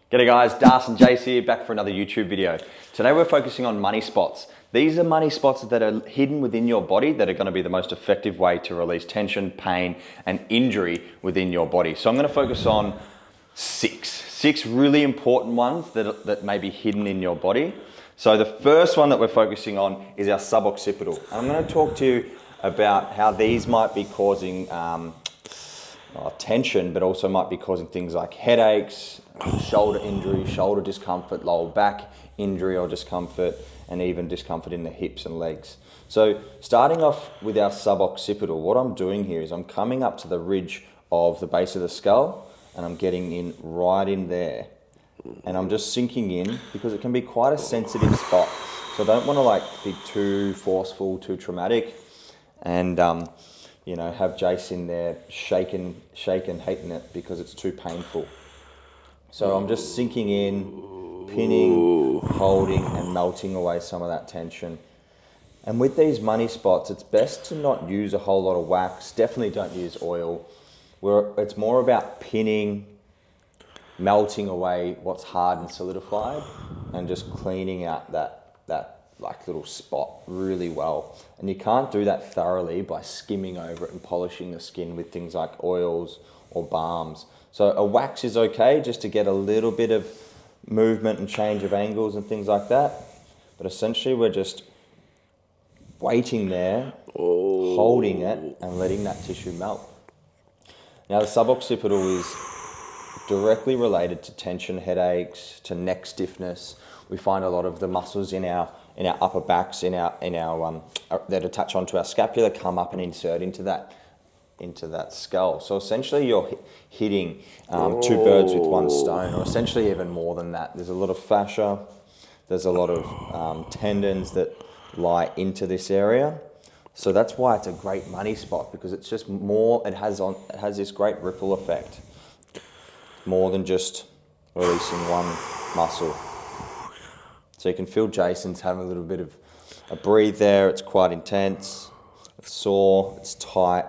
G'day guys, Darcy and Jace here, back for another YouTube video. Today we're focusing on money spots. These are money spots that are hidden within your body that are going to be the most effective way to release tension, pain, and injury within your body. So I'm going to focus on six really important ones that may be hidden in your body. So the first one that we're focusing on is our sub-occipital. And I'm going to talk to you about how these might be causing tension, but also might be causing things like headaches, shoulder injury, shoulder discomfort, lower back injury or discomfort, and even discomfort in the hips and legs. So starting off with our sub-occipital, what I'm doing here is I'm coming up to the ridge of the base of the skull and I'm getting in right in there. And I'm just sinking in because it can be quite a sensitive spot. So I don't want to be too forceful, too traumatic, and have Jace in there shaking, hating it because it's too painful. So I'm just sinking in, pinning, holding, and melting away some of that tension. And with these money spots, it's best to not use a whole lot of wax. Definitely don't use oil. It's more about pinning, melting away what's hard and solidified, and just cleaning out that little spot really well. And you can't do that thoroughly by skimming over it and polishing the skin with things like oils or balms. So a wax is okay just to get a little bit of movement and change of angles and things like that. But essentially we're just waiting there, holding it and letting that tissue melt. Now the sub-occipital is directly related to tension, headaches, to neck stiffness. We find a lot of the muscles in our upper backs, that attach onto our scapula, come up and insert into that skull. So essentially you're hitting two birds with one stone, or essentially even more than that. There's a lot of fascia, there's a lot of tendons that lie into this area. So that's why it's a great money spot, because it's just more, it has this great ripple effect. More than just releasing one muscle. So you can feel Jason's having a little bit of a breathe there. It's quite intense, it's sore, it's tight,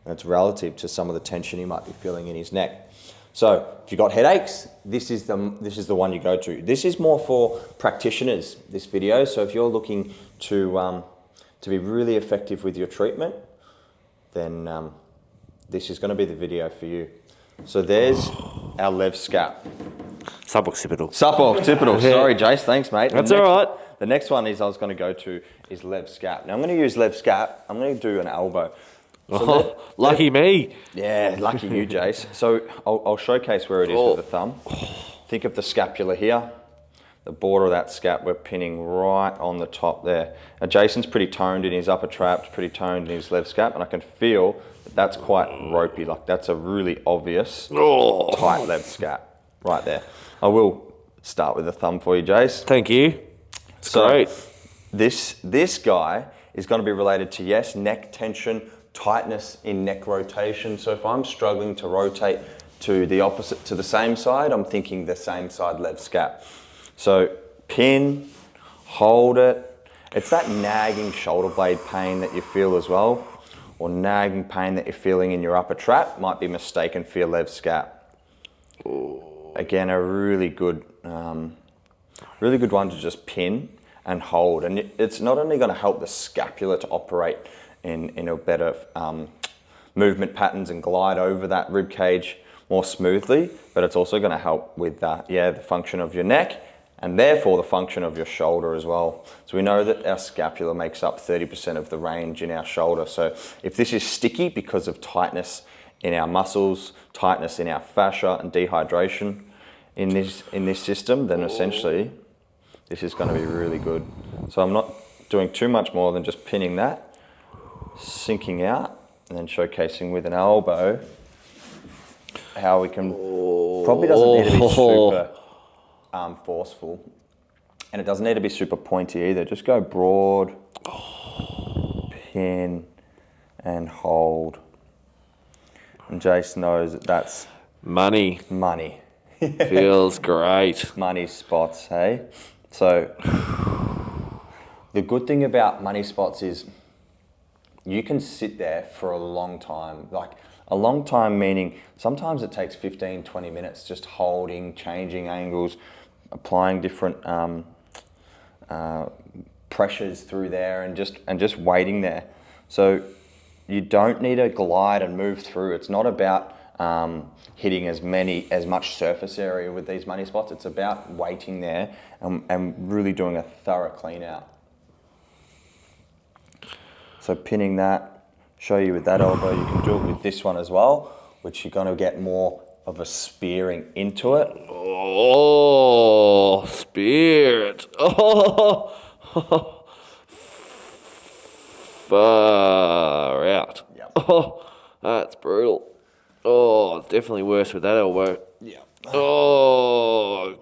and it's relative to some of the tension he might be feeling in his neck. So if you've got headaches, this is the one you go to. This is more for practitioners, this video. So if you're looking to be really effective with your treatment, then this is going to be the video for you. So there's our left scap. Sub-occipital. Sub-occipital. Sorry, Jace. Thanks, mate. That's all right. The next one I was going to go to is left scap. Now I'm going to use left scap. I'm going to do an elbow. So lucky me. Yeah, lucky you, Jace. So I'll showcase where it is with the thumb. Think of the scapula here. The border of that scap, we're pinning right on the top there. Now Jason's pretty toned in his upper traps, pretty toned in his left scap, and I can feel that's quite ropey. Like that's a really obvious tight left scap right there. I will start with the thumb for you, Jace. Thank you. It's great. This guy is going to be related to, yes, neck tension, tightness in neck rotation. So if I'm struggling to rotate to the opposite, to the same side, I'm thinking the same side left scap. So pin, hold it. It's that nagging shoulder blade pain that you feel as well, or nagging pain that you're feeling in your upper trap might be mistaken for your left scap. Again, a really good one to just pin and hold. And it's not only going to help the scapula to operate in a better movement patterns and glide over that rib cage more smoothly, but it's also going to help with the function of your neck, and therefore the function of your shoulder as well. So we know that our scapula makes up 30% of the range in our shoulder. So if this is sticky because of tightness in our muscles, tightness in our fascia, and dehydration in this system, then essentially this is going to be really good. So I'm not doing too much more than just pinning that, sinking out, and then showcasing with an elbow how we can, probably doesn't need to be super forceful, and it doesn't need to be super pointy either. Just go broad, pin, and hold. And Jace knows that that's money. Feels great. Money spots, hey? So the good thing about money spots is you can sit there for a long time. Like A long time meaning sometimes it takes 15, 20 minutes just holding, changing angles, applying different pressures through there and just waiting there. So you don't need to glide and move through. It's not about hitting as much surface area with these Moneyspots. It's about waiting there and really doing a thorough clean out. So pinning that, show you with that elbow. You can do it with this one as well, which you're going to get more of a spearing into it. Oh, spirit. Oh, far out. Yep. Oh, that's brutal. Oh, it's definitely worse with that elbow. Yeah. Oh.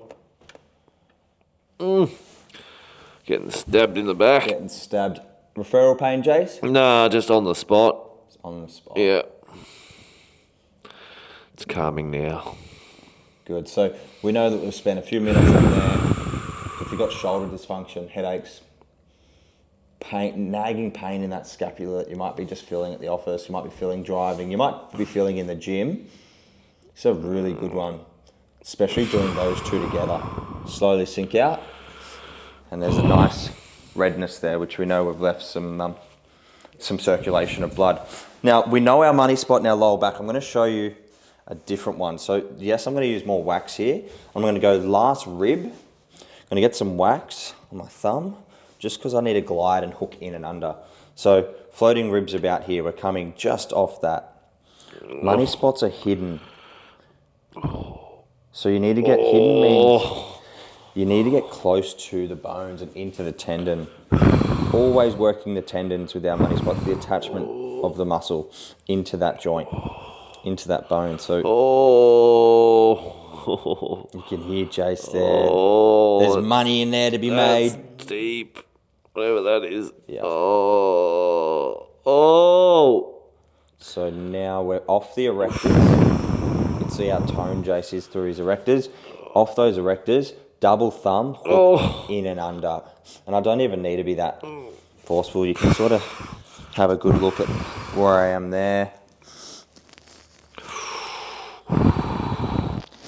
Getting stabbed in the back. Getting stabbed. Referral pain, Jace? Nah, just on the spot. It's on the spot. Yeah. It's calming now. Good. So we know that we've spent a few minutes up there. If you've got shoulder dysfunction, headaches, pain, nagging pain in that scapula that you might be just feeling at the office, you might be feeling driving, you might be feeling in the gym. It's a really good one, especially doing those two together. Slowly sink out, and there's a nice redness there, which we know we've left some circulation of blood. Now, we know our Moneyspot in our lower back. I'm going to show you a different one. So, yes, I'm going to use more wax here. I'm going to go last rib. I'm going to get some wax on my thumb, just because I need to glide and hook in and under. So, floating ribs about here. We're coming just off that. Moneyspots are hidden. So you need to get hidden means you need to get close to the bones and into the tendon. Always working the tendons with our Moneyspots, the attachment of the muscle into that joint, into that bone. So you can hear Jace there. There's money in there to be made. Deep, whatever that is. Yeah. So now we're off the erectors. You can see how toned Jace is through his erectors. Off those erectors, double thumb, hook in and under. And I don't even need to be that forceful. You can sort of have a good look at where I am there.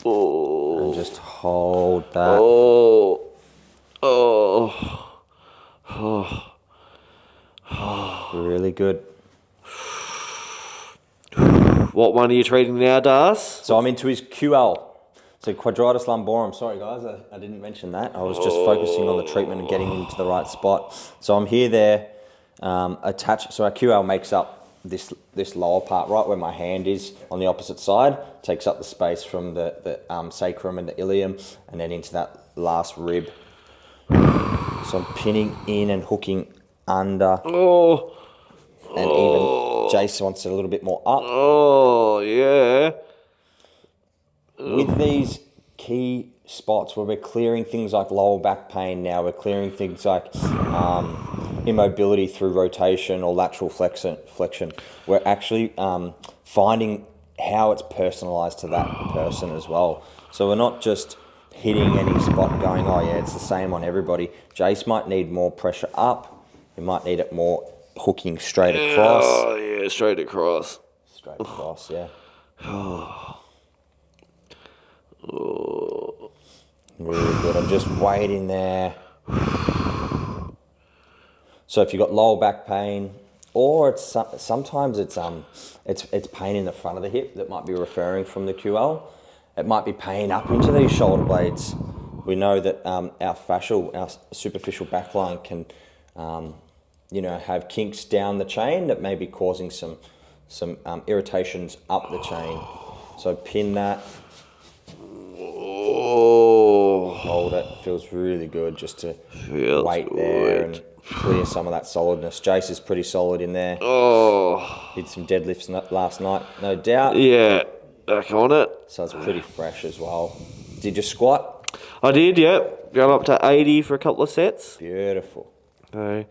And just hold that. Really good. What one are you treating now, Darcy? So I'm into his QL. So Quadratus lumborum. Sorry guys, I didn't mention that. I was just focusing on the treatment and getting into the right spot. So I'm here there, attached. So our QL makes up this lower part, right where my hand is on the opposite side, takes up the space from the sacrum and the ilium, and then into that last rib. So I'm pinning in and hooking under. And even Jace wants it a little bit more up. Oh, yeah. With these key spots where we're clearing things like lower back pain now, we're clearing things like immobility through rotation or lateral flexion. We're actually finding how it's personalised to that person as well. So we're not just hitting any spot and going, oh yeah, it's the same on everybody. Jace might need more pressure up. He might need it more hooking straight across. Oh, yeah, straight across. Straight across, yeah. Really good. I'm just waiting there. So if you've got lower back pain, or it's sometimes it's pain in the front of the hip that might be referring from the QL. It might be pain up into these shoulder blades. We know that our superficial backline can, have kinks down the chain that may be causing some irritations up the chain. So pin that. Hold it. Feels really good just to wait there and clear some of that solidness. Jace is pretty solid in there. Did some deadlifts last night, no doubt. Yeah, back on it. So it's pretty fresh as well. Did you squat? I did, yeah. Going up to 80 for a couple of sets. Beautiful. So,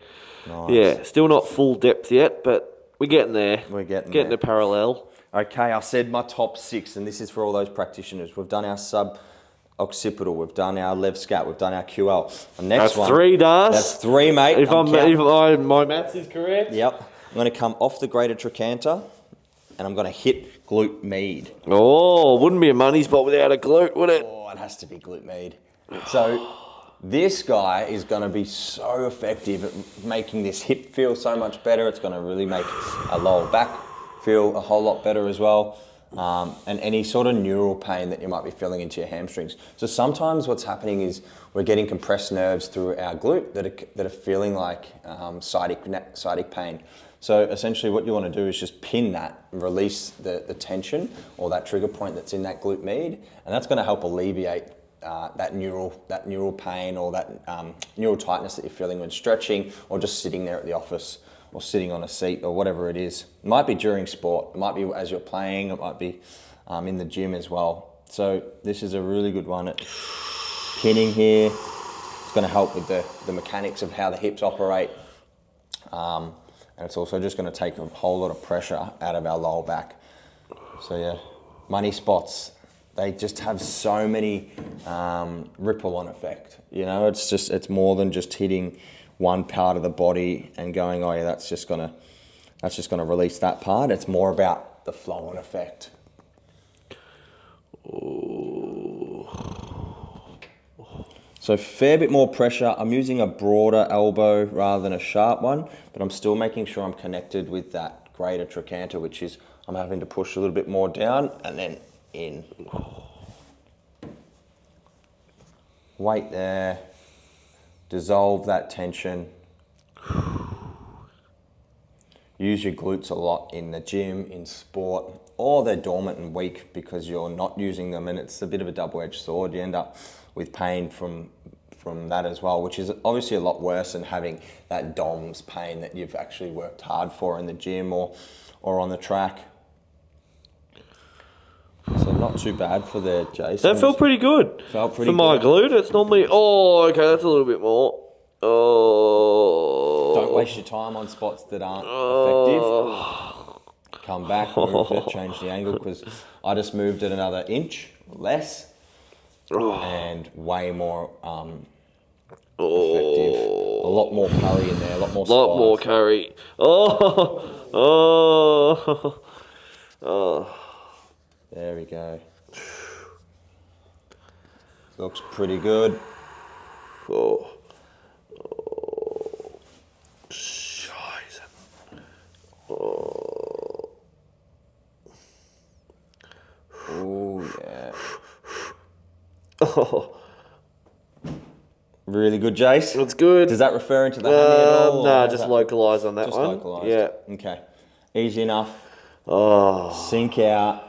nice. yeah, still not full depth yet, but we're getting there. We're getting there. there. To parallel. Okay, I said my top 6, and this is for all those practitioners. We've done our sub-occipital, we've done our lev scat, we've done our QL. The next That's one, 3, Darcy. That's 3, mate. If my maths is correct. Yep. I'm going to come off the greater trochanter, and I'm going to hit glute med. Oh, wouldn't be a money spot without a glute, would it? Oh, it has to be glute med. So this guy is going to be so effective at making this hip feel so much better. It's going to really make a lower back feel a whole lot better as well. And any sort of neural pain that you might be feeling into your hamstrings. So sometimes what's happening is we're getting compressed nerves through our glute that are feeling like sciatic pain. So essentially what you want to do is just pin that and release the tension or that trigger point that's in that glute med, and that's going to help alleviate that neural pain or that neural tightness that you're feeling when stretching or just sitting there at the office or sitting on a seat or whatever it is. It might be during sport, it might be as you're playing, it might be in the gym as well. So this is a really good one at pinning here. It's going to help with the mechanics of how the hips operate. And it's also just going to take a whole lot of pressure out of our lower back. So yeah, Moneyspots, they just have so many ripple on effect. You know, it's more than just hitting one part of the body and going, oh yeah, that's just gonna release that part. It's more about the flow on effect. Ooh. So a fair bit more pressure. I'm using a broader elbow rather than a sharp one, but I'm still making sure I'm connected with that greater trochanter, which is I'm having to push a little bit more down and then in. Weight there. Dissolve that tension. Use your glutes a lot in the gym, in sport, or they're dormant and weak because you're not using them, and it's a bit of a double-edged sword. You end up with pain from that as well, which is obviously a lot worse than having that DOMS pain that you've actually worked hard for in the gym or on the track. So not too bad for the Jason. That felt pretty good. Felt pretty for good. my glute. It's normally, oh, okay, that's a little bit more. Oh. Don't waste your time on spots that aren't effective. Come back, move it, change the angle, because I just moved it another inch less and way more effective. A lot more curry in there, a lot more spice. A lot more curry. Oh. There we go. Looks pretty good. Oh. Oh, yeah. Oh. Really good, Jace? That's good. Does that refer into the hammy at all? No, just localise on that just one. Localised. Yeah. Okay. Easy enough. Oh. Sink out.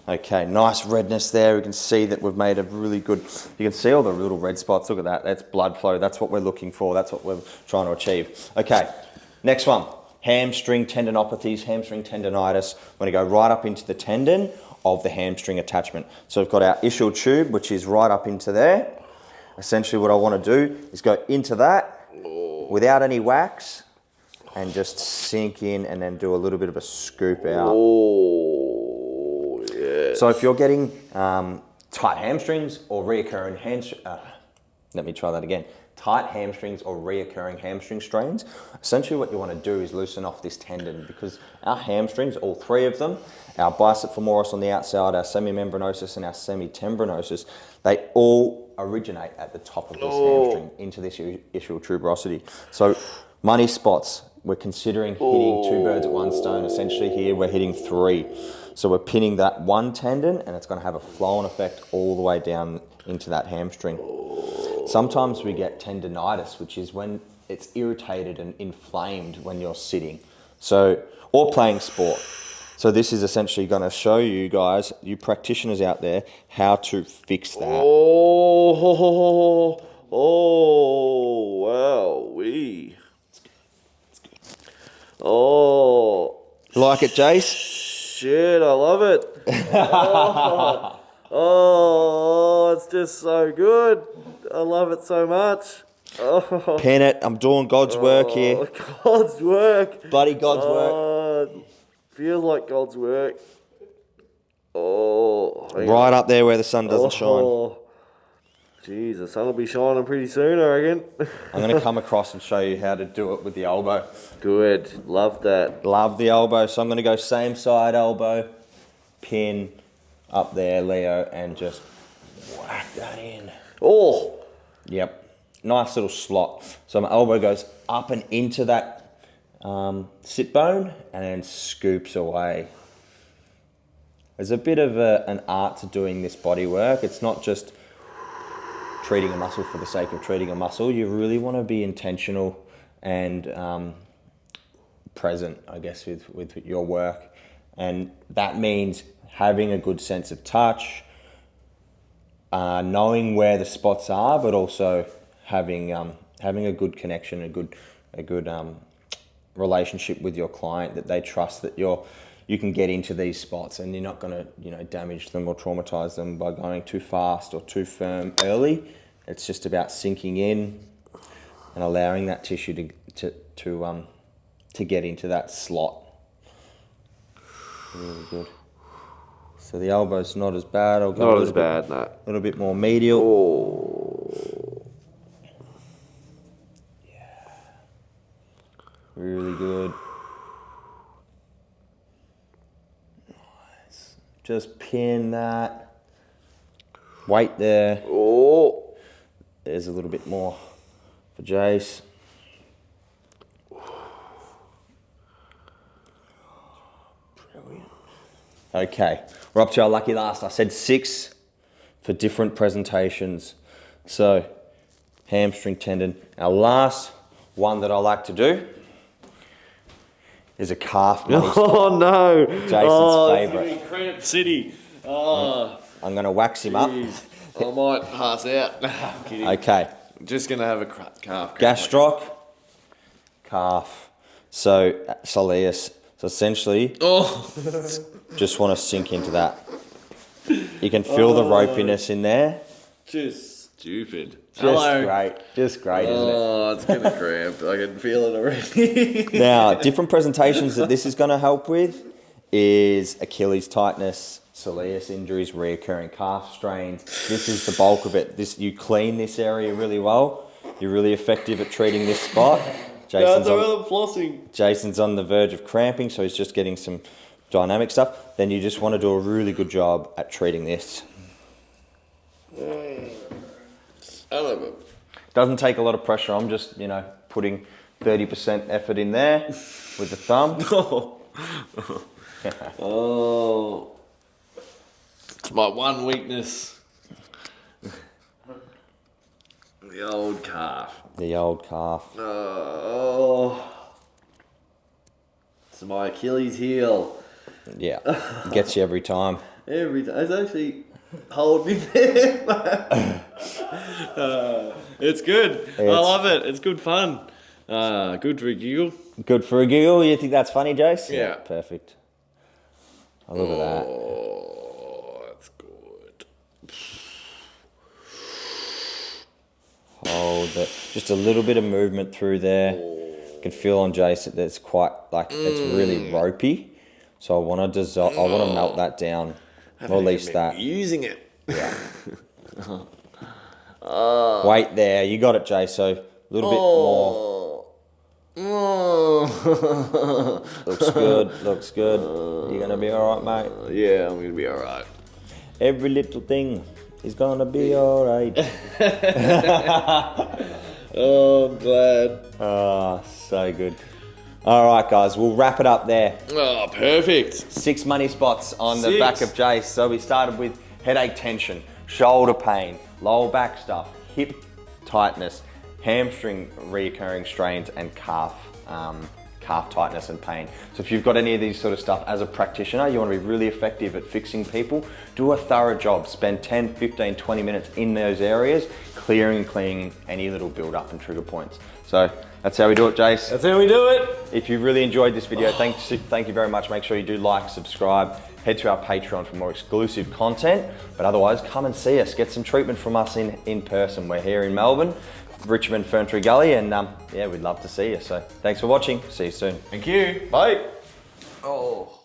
Okay, nice redness there. We can see that we've made a really good... You can see all the little red spots. Look at that. That's blood flow. That's what we're looking for. That's what we're trying to achieve. Okay, next one. Hamstring tendinopathies, hamstring tendonitis. We're going to go right up into the tendon of the hamstring attachment. So we've got our ischial tube, which is right up into there. Essentially what I want to do is go into that without any wax and just sink in and then do a little bit of a scoop out. Oh, yeah. So if you're getting tight hamstrings or reoccurring let me try that again. Tight hamstrings or reoccurring hamstring strains, essentially what you want to do is loosen off this tendon, because our hamstrings, all three of them, our bicep femoris on the outside, our semimembranosus and our semitendinosus, they all originate at the top of this hamstring into this ischial tuberosity. So Moneyspots, we're considering hitting two birds at one stone. Essentially here we're hitting three. So we're pinning that one tendon and it's going to have a flow-on effect all the way down into that hamstring. Sometimes we get tendonitis, which is when it's irritated and inflamed when you're sitting, or playing sport. So this is essentially going to show you guys, you practitioners out there, how to fix that. Oh, wow, wee. Oh. Like it, Jace? Shit, I love it. Oh, it's just so good. I love it so much. Oh. Pen it. I'm doing God's work here. God's work. Buddy, God's work. Feels like God's work. Oh. Right up there where the sun doesn't shine. Jeez, the sun will be shining pretty soon, I reckon. I'm going to come across and show you how to do it with the elbow. Good. Love that. Love the elbow. So I'm going to go same side elbow, pin up there, Leo, and just whack that in. Oh! Yep. Nice little slot. So my elbow goes up and into that sit bone and then scoops away. There's a bit of an art to doing this body work. It's not just treating a muscle for the sake of treating a muscle. You really want to be intentional and present, I guess, with your work. And that means having a good sense of touch, knowing where the spots are, but also having a good connection, a good relationship with your client, that they trust that you can get into these spots and you're not going to damage them or traumatize them by going too fast or too firm early. It's just about sinking in and allowing that tissue to get into that slot. Really good. So the elbow's not as bad. I'll go Not as bad, no. A little bit more medial. Oh. Yeah. Really good. Nice. Just pin that. Weight there. Oh. There's a little bit more for Jace. Brilliant. Okay, we're up to our lucky last. I said 6 for different presentations. So, hamstring tendon. Our last one that I like to do is a calf money spot. Oh no! Jason's favourite. It's Cramp City. Oh, I'm going to wax him up. I might pass out. No, I'm kidding. Okay. I'm just going to have a calf. Gastroc, calf. So, soleus. So essentially, just want to sink into that. You can feel the ropiness in there. Just stupid. Just great, isn't it? Oh, it's going to cramp. I can feel it already. Now, different presentations that this is going to help with is Achilles tightness, soleus injuries, reoccurring calf strains. This is the bulk of it. You clean this area really well. You're really effective at treating this spot. Jason's on the verge of cramping, so he's just getting some dynamic stuff. Then you just want to do a really good job at treating this. Doesn't take a lot of pressure. I'm just, putting 30% effort in there with the thumb. Oh, it's my one weakness. The old calf. The old calf. Oh, it's my Achilles heel. Yeah, gets you every time. Every time. It's actually holding me there. It's good. I love it. It's good fun. Good for a giggle. Good for a giggle. You think that's funny, Jace? Yeah. Perfect. Oh, look at that. Oh, that's good. Hold it. Just a little bit of movement through there. You can feel on Jace that it's quite it's really ropey. So I want to melt that down. Release that. Using it. Yeah. Wait there. You got it, Jace. So a little bit more. Looks good. Looks good. You gonna be all right, mate? Yeah, I'm gonna be all right. Every little thing is gonna be all right. Oh, I'm glad. Oh, so good. All right, guys, we'll wrap it up there. Oh, perfect. 6 money spots on the back of Jace. So we started with headache tension, shoulder pain, lower back stuff, hip tightness, hamstring reoccurring strains, and calf tightness and pain. So if you've got any of these sort of stuff as a practitioner, you want to be really effective at fixing people, do a thorough job. Spend 10, 15, 20 minutes in those areas, clearing and cleaning any little build up and trigger points. So that's how we do it, Jace. That's how we do it. If you really enjoyed this video, thank you very much. Make sure you do like, subscribe, head to our Patreon for more exclusive content. But otherwise, come and see us. Get some treatment from us in person. We're here in Melbourne, Richmond, Ferntree, Gully, and yeah, we'd love to see you. So thanks for watching. See you soon. Thank you. Bye. Oh.